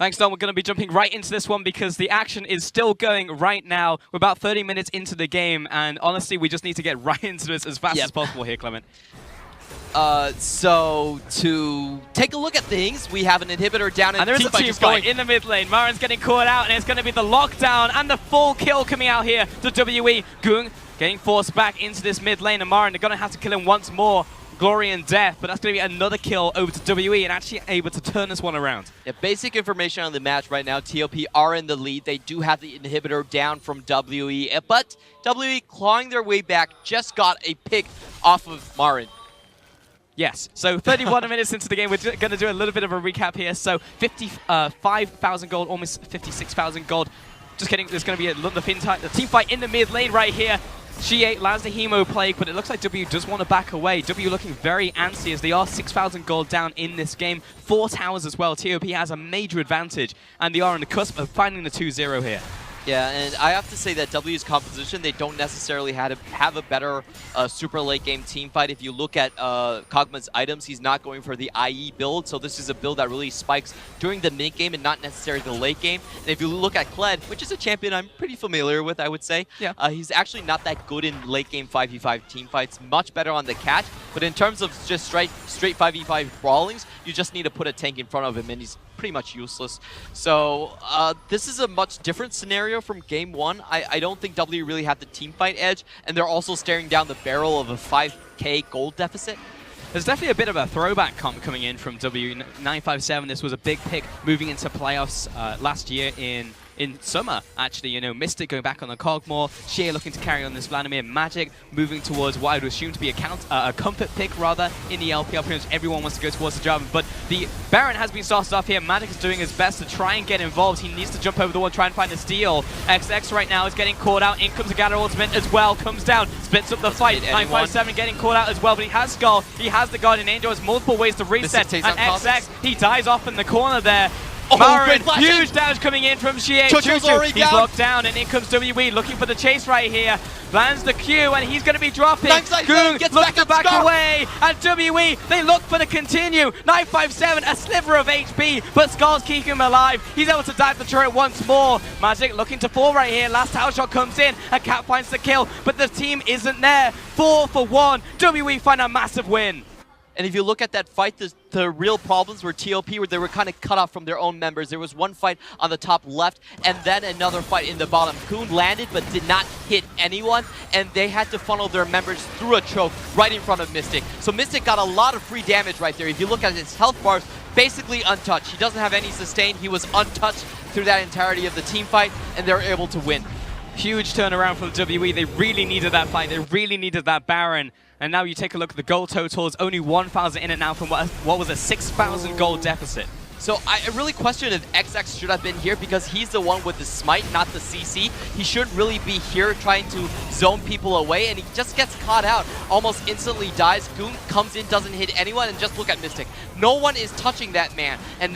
Thanks, Don. We're going to be jumping right into this one because the action is still going right now. We're about 30 minutes into the game, and honestly, we just need to get right into this as fast as possible here, Clement. So to take a look at things, we have an inhibitor down and there is a team fight in the mid lane. Marin's getting caught out, and it's going to be the lockdown and the full kill coming out here to WE. Goong getting forced back into this mid lane, and Marin, they're going to have to kill him once more. Glory and death, but that's going to be another kill over to WE and actually able to turn this one around. Yeah, basic information on the match right now, TOP are in the lead. They do have the inhibitor down from WE, but WE clawing their way back, just got a pick off of Marin. Yes, so 31 minutes into the game, we're going to do a little bit of a recap here. So 55,000 gold, almost 56,000 gold. Just kidding, there's going to be a team fight in the mid lane right here. She lands the Hemo Plague, but it looks like W does want to back away. W looking very antsy as they are 6,000 gold down in this game. 4 towers as well. TOP has a major advantage, and they are on the cusp of finding the 2-0 here. Yeah, and I have to say that W's composition, they don't necessarily have a better super late game team fight. If you look at Kog'Maw's items, he's not going for the IE build, so this is a build that really spikes during the mid game and not necessarily the late game. And if you look at Kled, which is a champion I'm pretty familiar with, I would say, he's actually not that good in late game 5v5 team fights, much better on the catch, but in terms of just straight 5v5 brawlings, you just need to put a tank in front of him and he's pretty much useless. So this is a much different scenario from game 1. I don't think W really had the team fight edge, and they're also staring down the barrel of a 5k gold deficit. There's definitely a bit of a throwback comp coming in from W957. This was a big pick moving into playoffs last year in summer, actually. You know, Mystic going back on the Kog'Maw, Shea looking to carry on this Vladimir, Magic moving towards what I would assume to be a comfort pick, rather, in the LPL. Pretty much everyone wants to go towards the Jarvan, but the Baron has been started off here. Magic is doing his best to try and get involved. He needs to jump over the wall, try and find a steal. XX right now is getting caught out. In comes a Gather ultimate as well, comes down, splits up the fight. 957 getting caught out as well, but he has Skull, he has the Guardian Angel, has multiple ways to reset, and XX, he dies off in the corner there. Marin, huge damage coming in from Xie. He's locked down, and in comes WE looking for the chase right here. Lands the Q, and he's going to be dropping. Goong looks to back away, and WE, they look for the continue. 957, a sliver of HP, but Skull's keeping him alive. He's able to dive the turret once more. Magic looking to fall right here. Last tower shot comes in, and Cat finds the kill, but the team isn't there. 4 for 1. WE find a massive win. And if you look at that fight, the real problems were TOP, where they were kind of cut off from their own members. There was one fight on the top left, and then another fight in the bottom. Kuhn landed, but did not hit anyone, and they had to funnel their members through a choke right in front of Mystic. So Mystic got a lot of free damage right there. If you look at his health bars, basically untouched. He doesn't have any sustain. He was untouched through that entirety of the team fight, and they were able to win. Huge turnaround from WE. They really needed that fight. They really needed that Baron. And now you take a look at the gold totals, only 1,000 in it now from what was a 6,000 gold deficit. So I really question if XX should have been here, because he's the one with the smite, not the CC. He shouldn't really be here trying to zone people away, and he just gets caught out, almost instantly dies. Goong comes in, doesn't hit anyone, and just look at Mystic. No one is touching that man, and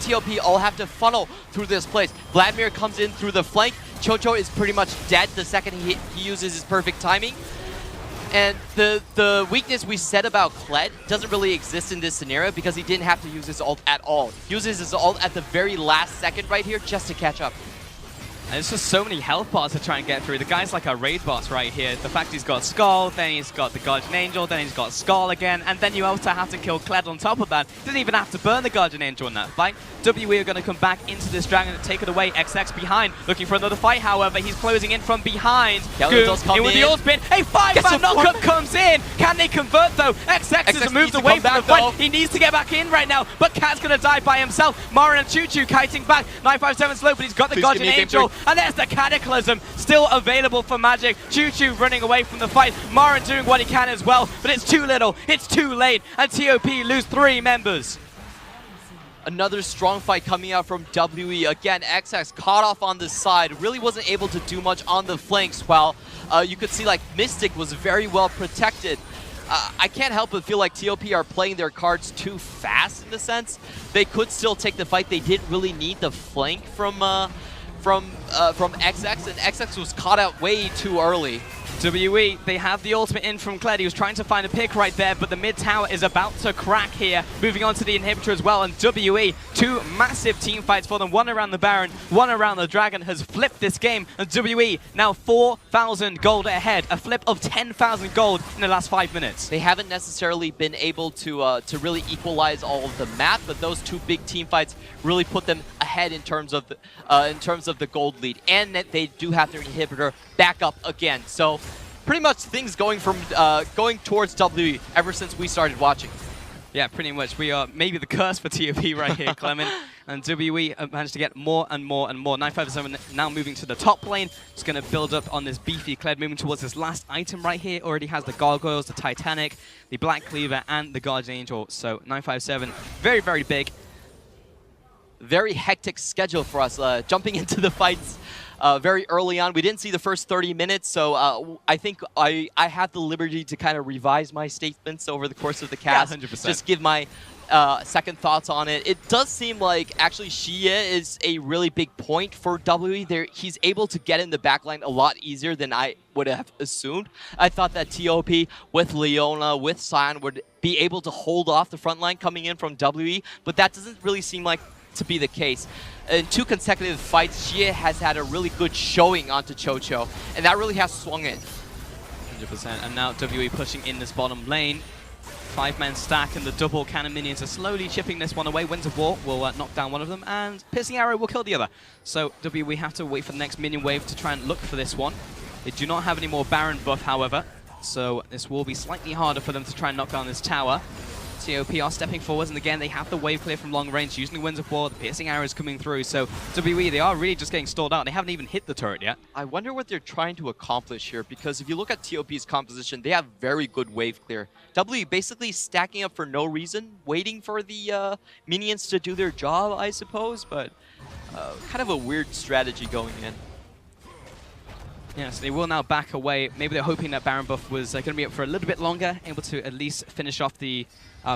TOP all have to funnel through this place. Vladimir comes in through the flank. Chocho is pretty much dead the second he uses his perfect timing. And the weakness we said about Kled doesn't really exist in this scenario, because he didn't have to use his ult at all. He uses his ult at the very last second right here just to catch up. And there's just so many health bars to try and get through. The guy's like a raid boss right here. The fact he's got Skull, then he's got the Guardian Angel, then he's got Skull again, and then you also have to kill Kled on top of that. He doesn't even have to burn the Guardian Angel in that fight. WE are going to come back into this dragon and take it away. XX behind, looking for another fight, however. He's closing in from behind. Goong in with the ult spin. A 5-man knockup comes in. Can they convert, though? XX has moved away from the fight. He needs to get back in right now, but Cat's going to die by himself. Marin and Choo-Choo kiting back. 957 slow, but he's got the Guardian Angel. And there's the Cataclysm still available for Magic. Choo-Choo running away from the fight. Marin doing what he can as well, but it's too little. It's too late, and TOP lose 3 members. Another strong fight coming out from WE. Again, XX caught off on the side, really wasn't able to do much on the flanks, while you could see like Mystic was very well protected. I can't help but feel like TOP are playing their cards too fast in the sense. They could still take the fight. They didn't really need the flank from XX, and XX was caught out way too early. WE, they have the ultimate in from Kled. He was trying to find a pick right there, but the mid tower is about to crack here. Moving on to the inhibitor as well, and WE, 2 massive team fights for them. One around the Baron, one around the Dragon, has flipped this game, and WE now 4,000 gold ahead. A flip of 10,000 gold in the last 5 minutes. They haven't necessarily been able to really equalize all of the map, but those 2 big team fights really put them ahead in terms of the gold lead, and that they do have their inhibitor back up again. So pretty much things going towards WE ever since we started watching. Yeah, pretty much. We are maybe the curse for TOP right here, Clement. And WE managed to get more and more and more. 957 now moving to the top lane. Just going to build up on this beefy Kled, moving towards this last item right here. Already has the Gargoyles, the Titanic, the Black Cleaver, and the Guardian Angel. So 957, very, very big. Very hectic schedule for us, jumping into the fights very early on. We didn't see the first 30 minutes, so I think I have the liberty to kind of revise my statements over the course of the cast. Yeah, 100%. Just give my second thoughts on it. It does seem like actually Xie is a really big point for WE. He's able to get in the backline a lot easier than I would have assumed. I thought that TOP with Leona, with Sion would be able to hold off the front line coming in from WE, but that doesn't really seem like to be the case. In 2 consecutive fights, Xie has had a really good showing onto Chocho, and that really has swung it. 100%. And now WE pushing in this bottom lane. 5-man stack, and the double cannon minions are slowly chipping this one away. Winds of War will knock down one of them, and Piercing Arrow will kill the other. So WE have to wait for the next minion wave to try and look for this one. They do not have any more Baron buff, however, so this will be slightly harder for them to try and knock down this tower. TOP are stepping forwards, and again, they have the wave clear from long range, using the Winds of War. The Piercing Arrow is coming through, so WE, they are really just getting stalled out. They haven't even hit the turret yet. I wonder what they're trying to accomplish here, because if you look at TOP's composition, they have very good wave clear. WE basically stacking up for no reason, waiting for the minions to do their job, I suppose, but kind of a weird strategy going in. Yeah, so they will now back away. Maybe they're hoping that Baron buff was going to be up for a little bit longer, able to at least finish off the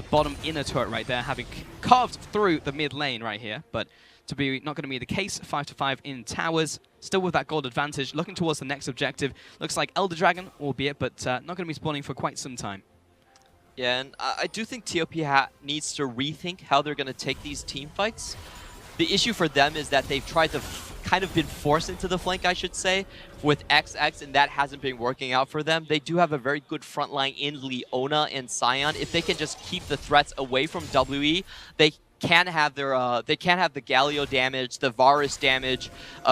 bottom inner turret right there, having carved through the mid lane right here. But to be not going to be the case, 5-5 in towers, still with that gold advantage, looking towards the next objective. Looks like Elder Dragon, albeit, but not going to be spawning for quite some time. Yeah, and I do think TOP needs to rethink how they're going to take these team fights. The issue for them is that they've tried to kind of been forced into the flank, I should say, with XX, and that hasn't been working out for them. They do have a very good front line in Leona and Sion. If they can just keep the threats away from WE, they can have their the Galio damage, the Varus damage,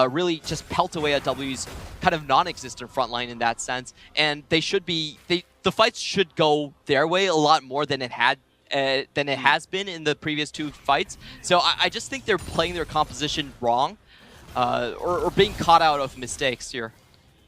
really just pelt away at WE's kind of non-existent front line in that sense. And they should be the fights should go their way a lot more than it has been in the previous 2 fights. So I just think they're playing their composition wrong, or being caught out of mistakes here.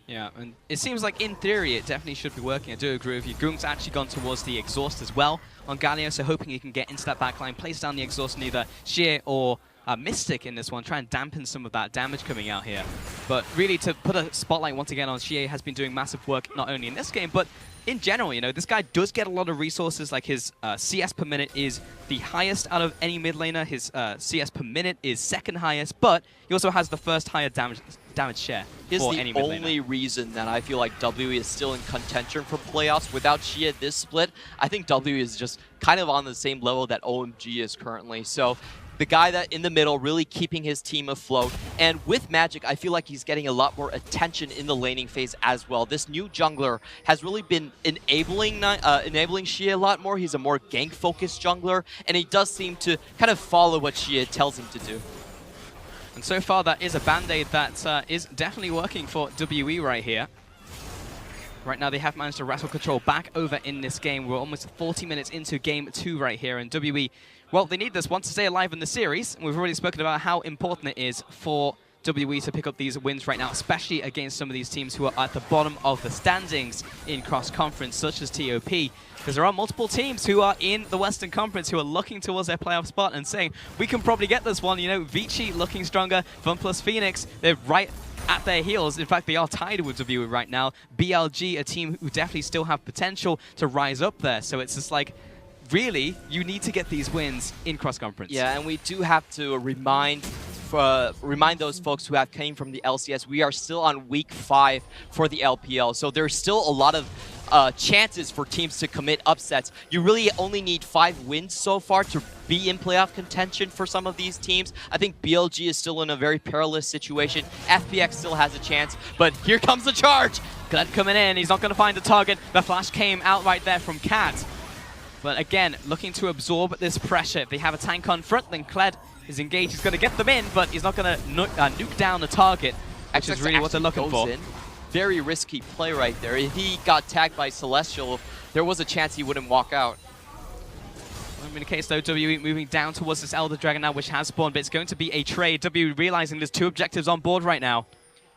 Yeah, and it seems like in theory it definitely should be working. I do agree with you. Goong's actually gone towards the exhaust as well on Galio, so hoping he can get into that backline, place down the exhaust on either Xie or Mystic in this one, try and dampen some of that damage coming out here. But really, to put a spotlight once again on Xie has been doing massive work, not only in this game, but in general. You know, this guy does get a lot of resources. Like his CS per minute is the highest out of any mid laner. His CS per minute is 2nd highest, but he also has the 1st higher damage share for any mid laner. Is the only reason that I feel like WE is still in contention for playoffs. Without Xie at this split, I think WE is just kind of on the same level that OMG is currently. So the guy that in the middle really keeping his team afloat. And with Magic, I feel like he's getting a lot more attention in the laning phase as well. This new jungler has really been enabling Xie a lot more. He's a more gank-focused jungler, and he does seem to kind of follow what Xie tells him to do. And so far, that is a band-aid that is definitely working for WE right here. Right now, they have managed to wrestle control back over in this game. We're almost 40 minutes into Game 2 right here, and WE, well, they need this one to stay alive in the series. We've already spoken about how important it is for WE to pick up these wins right now, especially against some of these teams who are at the bottom of the standings in cross-conference, such as TOP. Because there are multiple teams who are in the Western Conference who are looking towards their playoff spot and saying, we can probably get this one. You know, Vici looking stronger, FunPlus Phoenix, they're right at their heels. In fact, they are tied with WE right now. BLG, a team who definitely still have potential to rise up there. So it's just like, really, you need to get these wins in cross-conference. Yeah, and we do have to remind remind those folks who have came from the LCS, we are still on week 5 for the LPL. So there's still a lot of chances for teams to commit upsets. You really only need 5 wins so far to be in playoff contention for some of these teams. I think BLG is still in a very perilous situation. FPX still has a chance, but here comes the charge. Kled coming in, he's not going to find the target. The flash came out right there from Cat. But again, looking to absorb this pressure. If they have a tank on front, then Kled is engaged. He's going to get them in, but he's not going to nuke down the target, which is really what they're looking for. Very risky play right there. If he got tagged by Celestial, there was a chance he wouldn't walk out. In the case though, WE moving down towards this Elder Dragon now, which has spawned, but it's going to be a trade. WE realizing there's 2 objectives on board right now.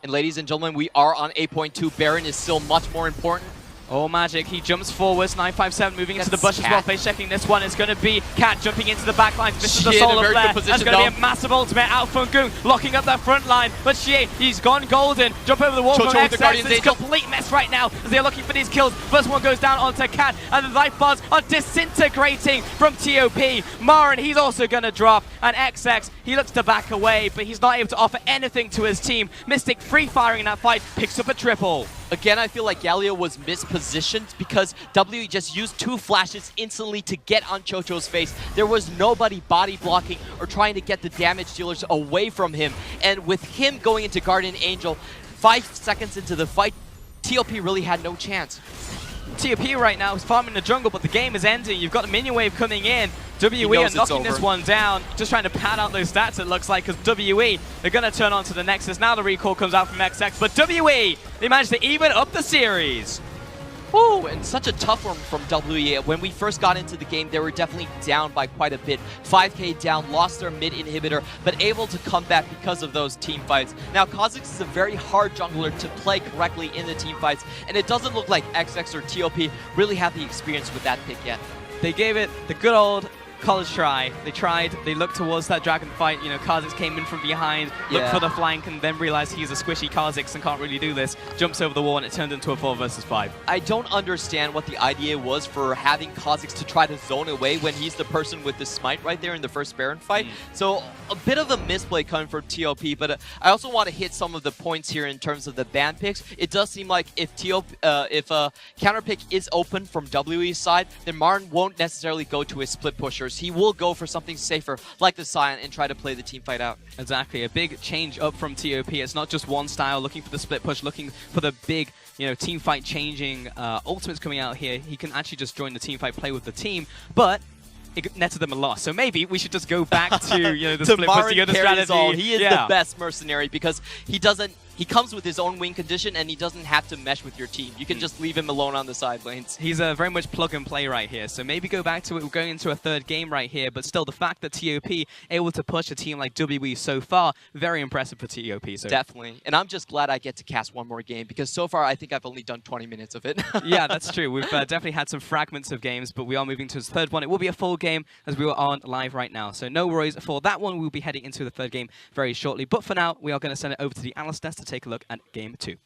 And ladies and gentlemen, we are on 8.2. Baron is still much more important. Oh, Magic, he jumps forwards, 957 moving into the bush as well, face checking this one. It's going to be Cat jumping into the back line. This is the soul of Flare. That's going to be a massive ultimate out from Goon, locking up that front line. But Xie, he's gone golden. Jump over the wall from XX. It's a complete mess right now as they're looking for these kills. First one goes down onto Cat, and the life bars are disintegrating from TOP. Marin, he's also going to drop, and XX, he looks to back away, but he's not able to offer anything to his team. Mystic free firing in that fight, picks up a triple. Again, I feel like Galio was mispositioned because W just used 2 flashes instantly to get on Chocho's face. There was nobody body blocking or trying to get the damage dealers away from him. And with him going into Guardian Angel, 5 seconds into the fight, TOP really had no chance. TOP right now is farming the jungle, but the game is ending. You've got the minion wave coming in. WE are knocking this one down, just trying to pad out those stats, it looks like, because WE are going to turn on to the Nexus. Now the recall comes out from XX, but WE, they managed to even up the series. Woo, and such a tough one from WE. When we first got into the game, they were definitely down by quite a bit. 5k down, lost their mid inhibitor, but able to come back because of those team fights. Now, Kha'Zix is a very hard jungler to play correctly in the team fights, and it doesn't look like XX or TOP really have the experience with that pick yet. They gave it the good old college try. They tried, they looked towards that dragon fight, you know, Kha'Zix came in from behind, looked for the flank, and then realized he's a squishy Kha'Zix and can't really do this. Jumps over the wall, and it turned into a 4 versus 5. I don't understand what the idea was for having Kha'Zix to try to zone away when he's the person with the smite right there in the first Baron fight. So a bit of a misplay coming from TOP, but I also want to hit some of the points here in terms of the ban picks. It does seem like if a counter pick is open from WE's side, then Martin won't necessarily go to his split pushers. He will go for something safer like the Scion and try to play the team fight out. Exactly, a big change up from TOP. It's not just one style, looking for the split push, looking for the big, you know, team fight changing ultimates coming out here. He can actually just join the team fight, play with the team, but it netted them a loss. So maybe we should just go back to, you know, the split push, the other strategy. He is the best mercenary because he comes with his own win condition and he doesn't have to mesh with your team. You can just leave him alone on the side lanes. He's very much plug and play right here. So maybe go back to it. We're going into a 3rd game right here, but still the fact that TOP able to push a team like WE so far, very impressive for TOP. So definitely. And I'm just glad I get to cast one more game because so far I think I've only done 20 minutes of it. Yeah, that's true. We've definitely had some fragments of games, but we are moving to his 3rd one. It will be a full game as we are on live right now. So no worries for that one. We'll be heading into the 3rd game very shortly. But for now, we are going to send it over to the analyst desk to take a look at game 2.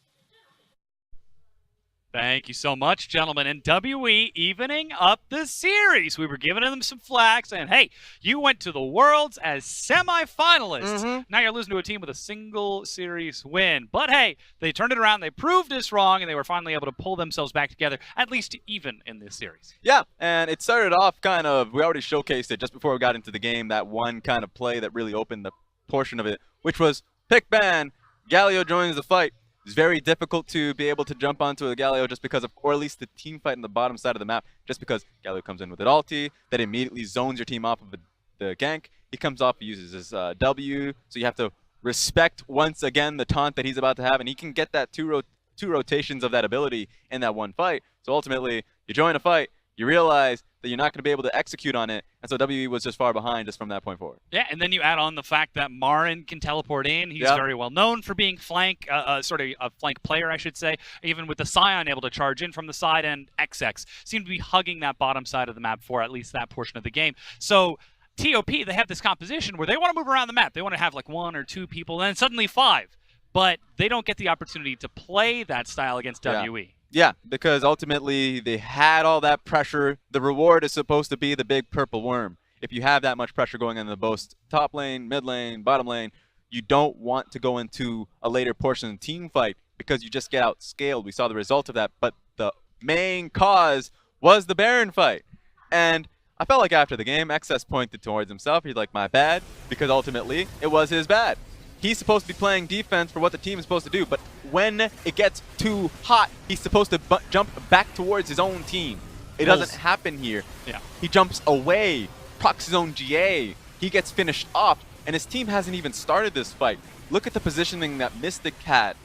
Thank you so much, gentlemen. And WE evening up the series. We were giving them some flags, and hey, you went to the Worlds as semi-finalists. Now you're losing to a team with a single series win. But hey, they turned it around, they proved us wrong, and they were finally able to pull themselves back together, at least even in this series. Yeah, and it started off kind of, we already showcased it just before we got into the game, that one kind of play that really opened the portion of it, which was pick ban, Galio joins the fight. It's very difficult to be able to jump onto a Galio just because of, or at least the team fight on the bottom side of the map, just because Galio comes in with an ulti that immediately zones your team off of the gank. He comes off, he uses his W, so you have to respect once again the taunt that he's about to have, and he can get that two rotations of that ability in that one fight. So ultimately, you join a fight, you realize that you're not going to be able to execute on it, and so WE was just far behind just from that point forward. Yeah, and then you add on the fact that Marin can teleport in. He's very well known for being flank, sort of a flank player, I should say. Even with the Scion able to charge in from the side, and XX seem to be hugging that bottom side of the map for at least that portion of the game. So TOP, they have this composition where they want to move around the map. They want to have like 1 or 2 people, and then suddenly 5. But they don't get the opportunity to play that style against WE. Yeah, because ultimately they had all that pressure. The reward is supposed to be the big purple worm. If you have that much pressure going into both top lane, mid lane, bottom lane, you don't want to go into a later portion of the team fight because you just get outscaled. We saw the result of that, but the main cause was the Baron fight. And I felt like after the game, XS pointed towards himself. He's like, my bad, because ultimately it was his bad. He's supposed to be playing defense for what the team is supposed to do, but when it gets too hot, he's supposed to jump back towards his own team. It doesn't happen here. Yeah. He jumps away, procs his own GA, he gets finished off, and his team hasn't even started this fight. Look at the positioning that Mystic had.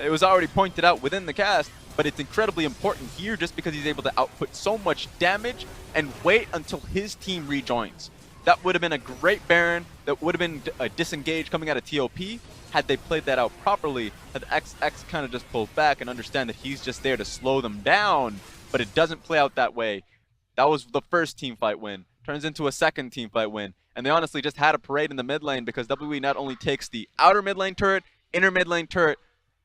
It was already pointed out within the cast, but it's incredibly important here just because he's able to output so much damage and wait until his team rejoins. That would have been a great Baron. That would have been a disengage coming out of TOP had they played that out properly. Had XX kind of just pulled back and understand that he's just there to slow them down, but it doesn't play out that way. That was the first team fight win. Turns into a second team fight win. And they honestly just had a parade in the mid lane because WWE not only takes the outer mid lane turret, inner mid lane turret,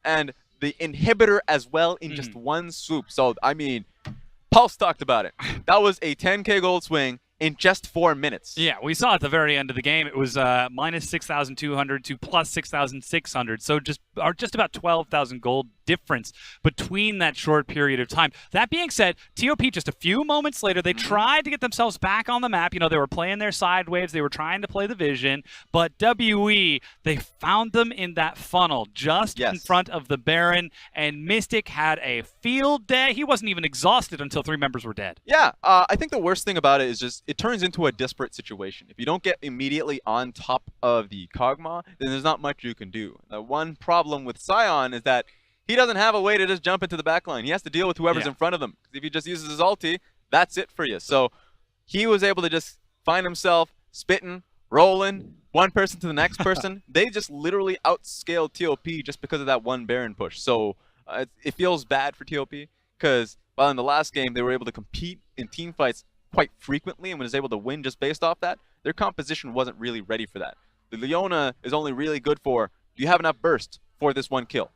and the inhibitor as well in just one swoop. So, I mean, Pulse talked about it. That was a 10k gold swing in just 4 minutes. Yeah, we saw at the very end of the game, it was minus 6,200 to plus 6,600. So just about 12,000 gold difference between that short period of time. That being said, TOP just a few moments later, they tried to get themselves back on the map. You know, they were playing their side waves. They were trying to play the vision. But WE, they found them in that funnel just in front of the Baron. And Mystic had a field day. He wasn't even exhausted until 3 members were dead. Yeah, I think the worst thing about it is just it turns into a disparate situation. If you don't get immediately on top of the Kog'Maw, then there's not much you can do. The one problem with Sion is that he doesn't have a way to just jump into the backline. He has to deal with whoever's in front of him. If he just uses his ulti, that's it for you. So he was able to just find himself spitting, rolling, one person to the next person. They just literally outscaled TOP just because of that one Baron push. So it feels bad for TOP because while in the last game they were able to compete in team fights quite frequently and was able to win just based off that, their composition wasn't really ready for that. The Leona is only really good for, do you have enough burst for this one kill?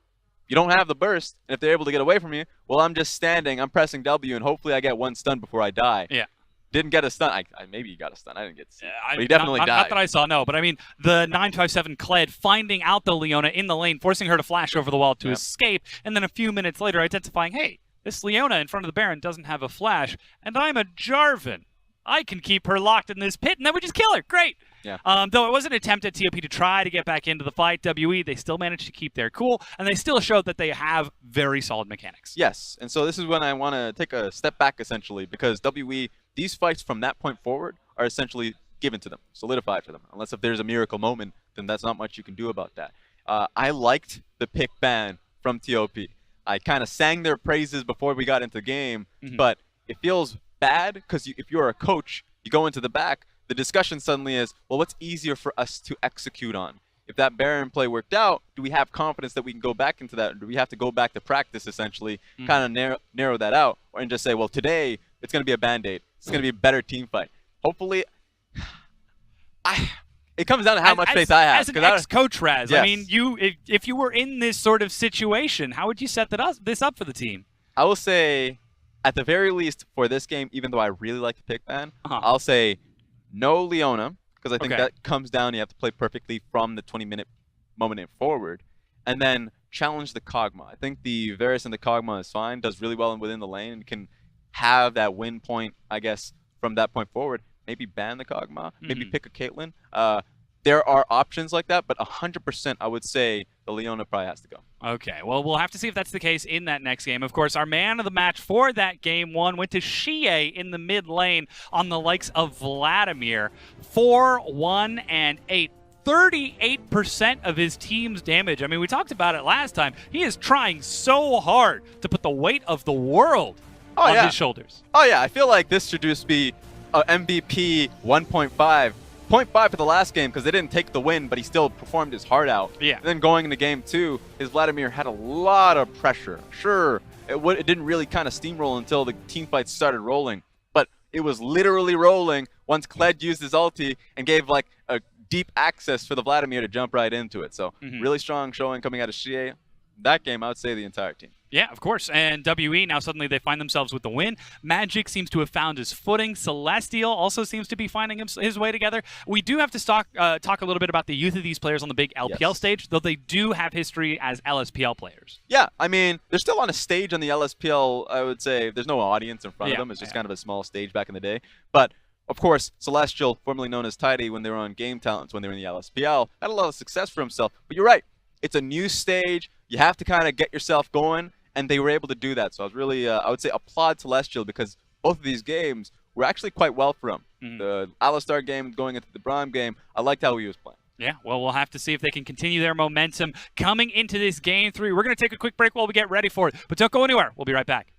You don't have the burst, and if they're able to get away from you, well, I'm just standing, I'm pressing W, and hopefully I get one stun before I die. Yeah. Didn't get a stun. Maybe he got a stun. I didn't get to see. But he definitely died. Not that I saw, no. But I mean, the 957 Kled finding out the Leona in the lane, forcing her to flash over the wall to escape, and then a few minutes later identifying, hey, this Leona in front of the Baron doesn't have a flash, and I'm a Jarvan. I can keep her locked in this pit, and then we just kill her. Great. Yeah. Though it was an attempt at TOP to try to get back into the fight, WE, they still managed to keep their cool, and they still showed that they have very solid mechanics. Yes, and so this is when I want to take a step back, essentially, because WE, these fights from that point forward are essentially given to them, solidified for them. Unless if there's a miracle moment, then that's not much you can do about that. I liked the pick ban from TOP. I kind of sang their praises before we got into the game, but it feels bad because if you're a coach, you go into the back, the discussion suddenly is, well, what's easier for us to execute on? If that Baron play worked out, do we have confidence that we can go back into that? Or do we have to go back to practice, essentially, kind of narrow that out? And just say, well, today, it's going to be a Band-Aid. It's going to be a better team fight. Hopefully, it comes down to how much faith I have. As an ex-coach, Raz, yes. I mean, if you were in this sort of situation, how would you set this up for the team? I will say, at the very least, for this game, even though I really like the pick ban, I'll say no Leona, because I think that comes down, you have to play perfectly from the 20-minute moment and forward, and then challenge the Kog'Maw. I think the Varus and the Kog'Maw is fine, does really well within the lane, and can have that win point, I guess, from that point forward. Maybe ban the Kog'Maw, maybe pick a Caitlyn. There are options like that, but 100% I would say the Leona probably has to go. Okay, well, we'll have to see if that's the case in that next game. Of course, our man of the match for that game one went to Xie in the mid lane on the likes of Vladimir. 4, 1, and 8. 38% of his team's damage. I mean, we talked about it last time. He is trying so hard to put the weight of the world on his shoulders. Oh, yeah. I feel like this should just be MVP 1.5. 0.5 for the last game because they didn't take the win, but he still performed his heart out. Yeah. And then going into game 2, his Vladimir had a lot of pressure. Sure, it didn't really kind of steamroll until the team fights started rolling, but it was literally rolling once Kled used his ulti and gave like a deep access for the Vladimir to jump right into it. So really strong showing coming out of Xie. that game, I would say the entire team. Yeah, of course. And WE, now suddenly they find themselves with the win. Magic seems to have found his footing. Celestial also seems to be finding his way together. We do have to talk a little bit about the youth of these players on the big LPL stage, though they do have history as LSPL players. Yeah, I mean, they're still on a stage on the LSPL, I would say. There's no audience in front of them. It's just kind of a small stage back in the day. But, of course, Celestial, formerly known as Tidy when they were on Game Talents, when they were in the LSPL, had a lot of success for himself. But you're right. It's a new stage. You have to kind of get yourself going. And they were able to do that. So I was really, I would say, applaud Celestial because both of these games were actually quite well for him. The Alistar game going into the Braum game, I liked how he was playing. Yeah, well, we'll have to see if they can continue their momentum coming into this Game 3. We're going to take a quick break while we get ready for it. But don't go anywhere. We'll be right back.